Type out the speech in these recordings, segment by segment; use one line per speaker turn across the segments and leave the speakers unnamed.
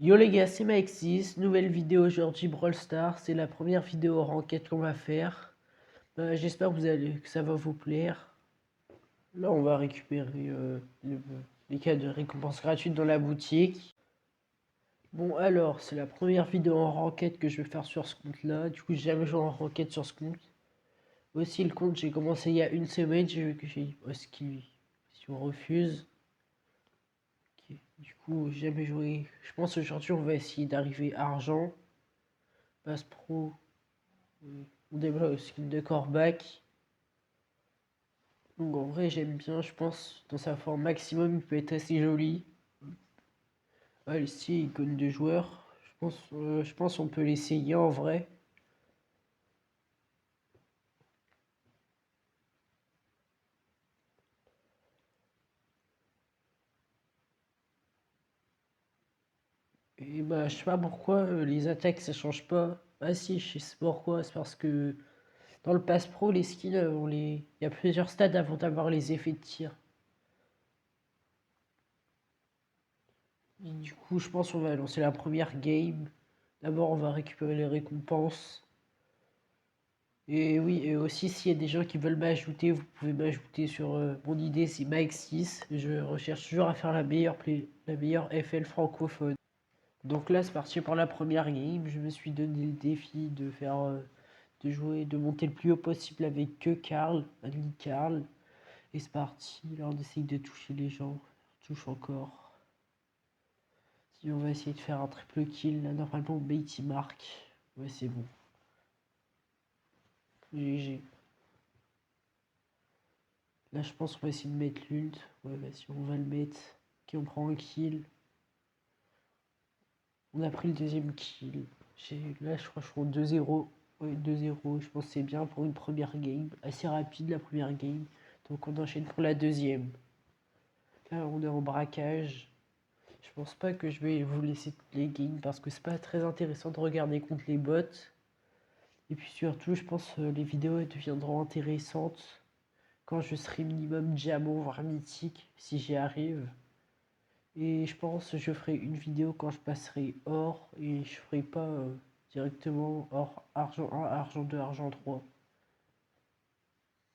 Yo les gars, c'est Maxis, nouvelle vidéo aujourd'hui Brawl Stars, c'est la première vidéo ranked qu'on va faire. J'espère que ça va vous plaire. Là on va récupérer les cas de récompenses gratuites dans la boutique. Bon alors, c'est la première vidéo en ranked que je vais faire sur ce compte là, du coup j'ai jamais joué en ranked sur ce compte. Aussi le compte j'ai commencé il y a une semaine, j'ai vu que j'ai si on refuse. Ok. Du coup j'ai jamais joué, je pense aujourd'hui on va essayer d'arriver à argent. Passe pro. On débloque le skin de Corbac. Donc en vrai j'aime bien, je pense, dans sa forme maximum, il peut être assez joli. Ah, ici, icône de joueur. Je pense on peut l'essayer en vrai. Et bah je sais pas pourquoi les attaques ça change pas. Ah si, je sais pourquoi, c'est parce que dans le pass pro les skins il y a plusieurs stades avant d'avoir les effets de tir. Et du coup je pense qu'on va lancer la première game. D'abord on va récupérer les récompenses. Et oui, et aussi s'il y a des gens qui veulent m'ajouter, vous pouvez m'ajouter sur mon idée, c'est Mike6. Je recherche toujours à faire la meilleure FL francophone. Donc là, c'est parti pour la première game. Je me suis donné le défi de faire, de jouer, de monter le plus haut possible avec que Karl, Andy Karl. Et c'est parti. Là, on essaye de toucher les gens. On touche encore. Si on va essayer de faire un triple kill, là, normalement, Beatty marque. Ouais, c'est bon. GG. Là, je pense qu'on va essayer de mettre l'ult. Ouais, vas-y, on va le mettre. Ok, on prend un kill. On a pris le deuxième kill. Là, je crois que je suis en 2-0. Ouais, 2-0. Je pense que c'est bien pour une première game. Assez rapide, la première game. Donc, on enchaîne pour la deuxième. Là, on est en braquage. Je pense pas que je vais vous laisser toutes les games parce que c'est pas très intéressant de regarder contre les bots. Et puis surtout, je pense que les vidéos deviendront intéressantes quand je serai minimum diamant, voire mythique, si j'y arrive. Et je pense que je ferai une vidéo quand je passerai or et je ferai pas directement or argent 1, argent 2, argent 3.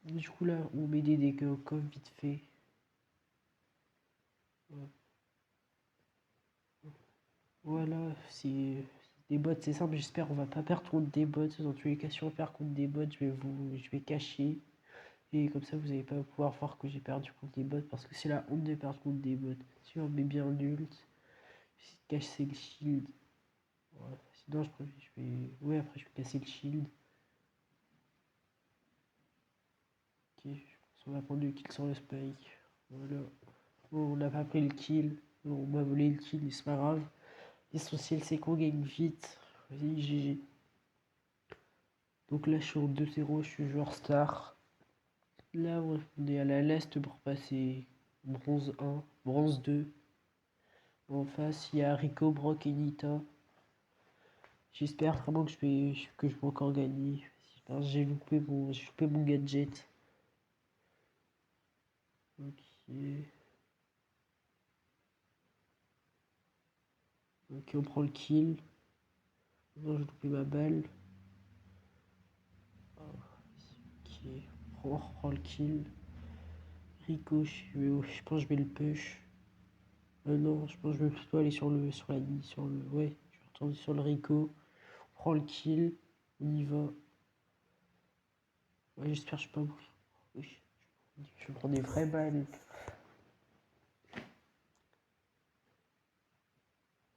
Du coup là on met des dégâts comme vite fait. Voilà, c'est des bots, c'est simple, j'espère on va pas perdre contre des bots. Dans tous les cas si on perd contre des bots, je vais cacher. Et comme ça vous allez pas pouvoir voir que j'ai perdu contre des bots parce que c'est la honte de perdre contre des bots. Si on met bien l'ult, casser le shield. Voilà. Sinon je vais. Ouais après je vais casser le shield. Ok, je pense qu'on va prendre le kill sur le spike. Voilà. Bon, on n'a pas pris le kill. Bon, on m'a volé le kill, mais c'est pas grave. L'essentiel, c'est qu'on gagne vite. Vas-y, GG. Donc là, je suis en 2-0, je suis joueur star. Là, on est à la leste pour passer bronze 1, bronze 2. En face, il y a Rico, Brock et Nita. J'espère vraiment que je vais encore gagner. J'ai loupé mon gadget. Ok. Ok, on prend le kill. Non, j'ai loupé ma balle. Ok, on reprend le kill. Rico, je pense que je vais le push. Non, je pense que je vais plutôt aller sur la ligne, ouais, je vais retourner sur le Rico. On prend le kill, on y va. Ouais, j'espère que je peux pas mourir. Oui, je prends des vraies balles.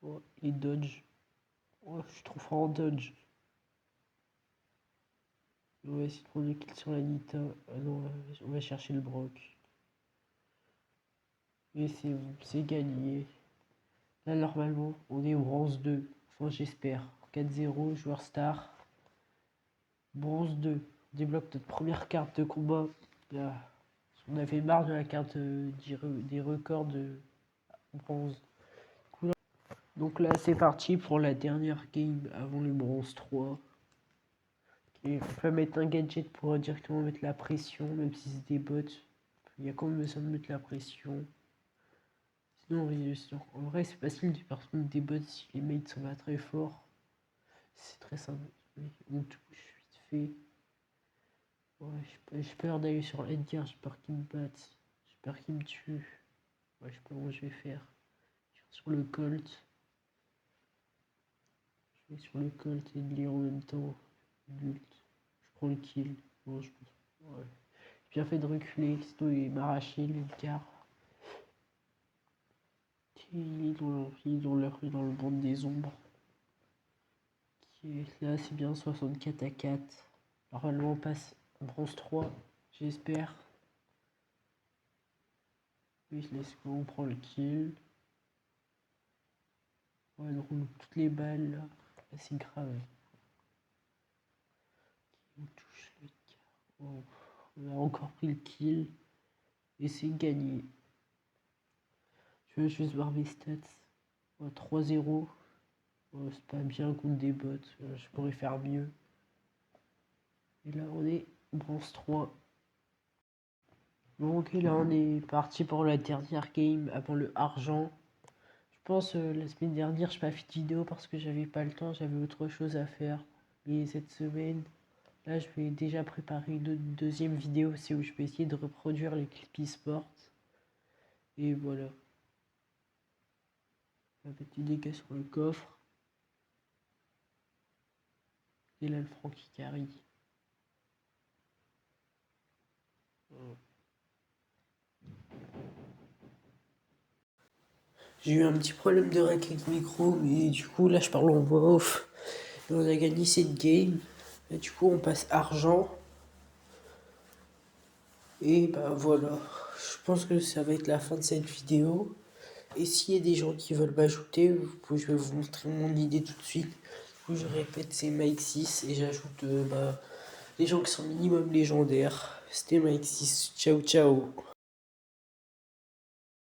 Oh, et dodge. Oh, je suis trop fort en dodge. On va essayer de prendre le kill sur la Nita. Ah non, on va chercher le Brock. Et c'est bon, c'est gagné. Là, normalement, on est au bronze 2. Enfin, j'espère. 4-0, joueur star. Bronze 2. On débloque notre première carte de combat. Là, on avait marre de la carte des records de bronze. Cool. Donc là, c'est parti pour la dernière game avant le bronze 3. Et on peut mettre un gadget pour directement mettre la pression, même si c'est des bots. Il y a quand même besoin de mettre la pression. Non, résolution. En vrai, c'est facile de faire contre des bots si les mates sont pas très forts. C'est très simple. On touche vite fait. Ouais, j'ai peur d'aller sur Edgar, j'ai peur qu'il me batte. J'ai peur qu'il me tue. Ouais, je sais pas comment je vais faire. Sur le Colt. Je vais sur le Colt et le lire en même temps. Bulte. Je prends le kill. Bon, je pense. Ouais. J'ai bien fait de reculer, sinon il m'a arraché l'Edgar. Il est dans le banc des ombres. Qui est là, c'est bien 64 à 4. Normalement, on passe bronze 3, j'espère. Oui, let's go, on prend le kill. Ouais, donc on loupe toutes les balles là. C'est grave. On touche le quart. Oh, on a encore pris le kill. Et c'est gagné. Je vais juste voir mes stats. Ouais, 3-0. Ouais, c'est pas bien contre des bots. Je pourrais faire mieux. Et là, on est bronze 3. Bon, ok, là, on est parti pour la dernière game avant le argent. Je pense la semaine dernière, je n'ai pas fait de vidéo parce que j'avais pas le temps, j'avais autre chose à faire. Et cette semaine, là, je vais déjà préparer une deuxième vidéo, c'est où je vais essayer de reproduire les clips e-sport. Et voilà. Un petit dégât sur le coffre. Et là, le Frankie carry. J'ai eu un petit problème de rec avec le micro, mais du coup, là, je parle en voix off. Et on a gagné cette game. Et du coup, on passe argent. Et bah voilà. Je pense que ça va être la fin de cette vidéo. Et s'il y a des gens qui veulent m'ajouter, je vais vous montrer mon idée tout de suite. Je répète, c'est Mike 6 et j'ajoute les gens qui sont minimum légendaires. C'était Mike 6. Ciao, ciao.